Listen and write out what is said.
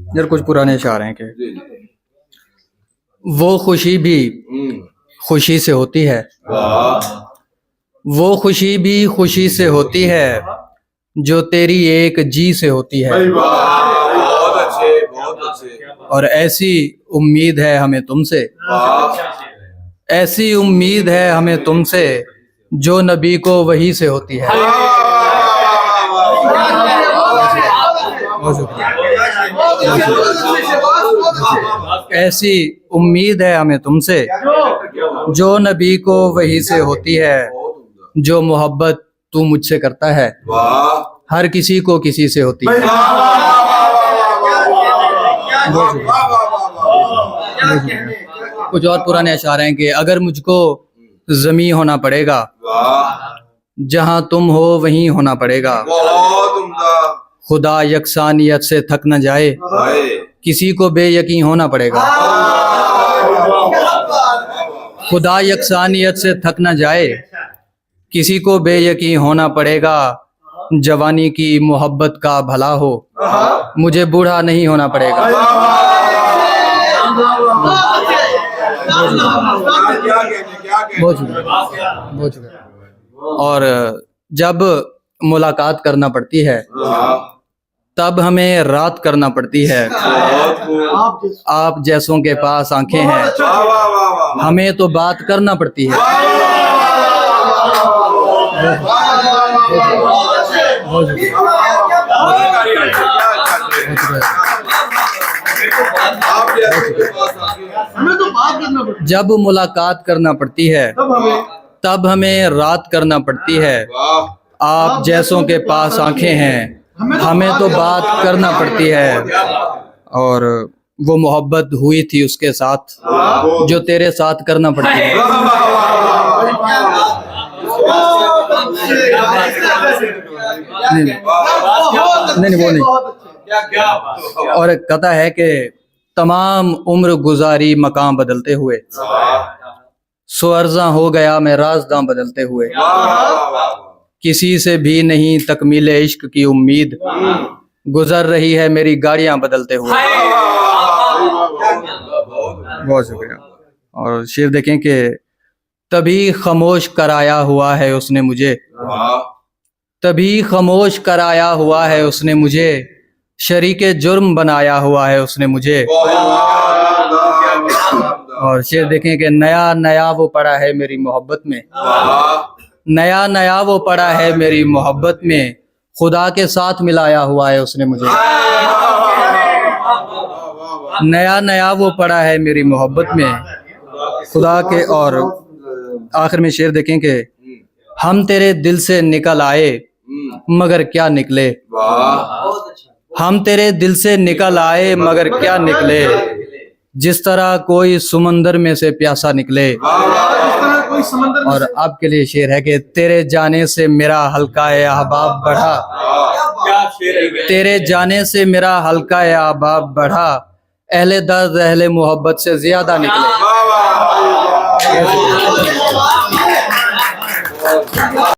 यार कुछ पुराने अशार हैं कि जी। वो खुशी भी खुशी से होती है, वाह वो खुशी भी खुशी से होती है जो तेरी एक जी से होती है। भाई वाह, बहुत अच्छे बहुत अच्छे। और ऐसी उम्मीद है हमें तुमसे, वाह ऐसी उम्मीद है हमें तुमसे जो नबी को वही से होती है। बहुत शुक्रिया। ऐसी उम्मीद है हमें तुमसे जो नबी को वही से होती है, जो मोहब्बत तू मुझसे करता है वाह हर किसी को किसी से होती है। कुछ और पुराने अशार हैं कि अगर मुझको ज़मीं होना पड़ेगा, जहाँ तुम हो वहीं होना पड़ेगा, बहुत उम्दा। खुदा यकसानियत से थक न जाए, किसी को बेयकीन होना पड़ेगा। खुदा यकसानियत से थक न जाए, किसी को बेयकीन होना पड़ेगा। जवानी की मोहब्बत का भला हो, मुझे बूढ़ा नहीं होना पड़ेगा। बहुत शुक्रिया। और जब मुलाकात करना पड़ती है तब हमें रात करना पड़ती है। आप जैसों के पास आंखें हैं, हमें तो बात करना पड़ती है। जब मुलाकात करना पड़ती है तब हमें रात करना पड़ती है। आप जैसों के पास आंखें हैं, हमें तो बात करना पड़ती है। और वो मोहब्बत हुई थी उसके साथ जो तेरे साथ करना पड़ती है। नहीं वो नहीं। और एक कथा है कि तमाम उम्र गुजारी मकाम बदलते हुए, सो अर्ज़ा हो गया मैं राज़दां बदलते हुए। किसी से भी नहीं तकमील इश्क की उम्मीद, गुजर रही है मेरी गाड़ियां बदलते हुए। बहुत शुक्रिया। और शेर देखें कि तभी खामोश कराया हुआ है उसने मुझे, तभी खामोश कराया हुआ है उसने मुझे, शरीके जुर्म बनाया हुआ है उसने मुझे। और शेर देखें कि नया नया वो पड़ा है मेरी मोहब्बत में, नया नया वो पड़ा है मेरी मोहब्बत में, खुदा के साथ मिलाया हुआ है उसने मुझे। नया नया वो पड़ा है मेरी मोहब्बत में, खुदा के। और आखिर में शेर देखें कि हम तेरे दिल से निकल आए मगर क्या निकले, हम तेरे दिल से निकल आए मगर क्या निकले, जिस तरह कोई समंदर में से प्यासा निकले। और आपके लिए शेर है कि तेरे जाने से मेरा हल्का अहबाब बढ़ा, तेरे जाने से मेरा हल्का अहबाब बढ़ा, अहले दर्द अहले मोहब्बत से ज्यादा निकले।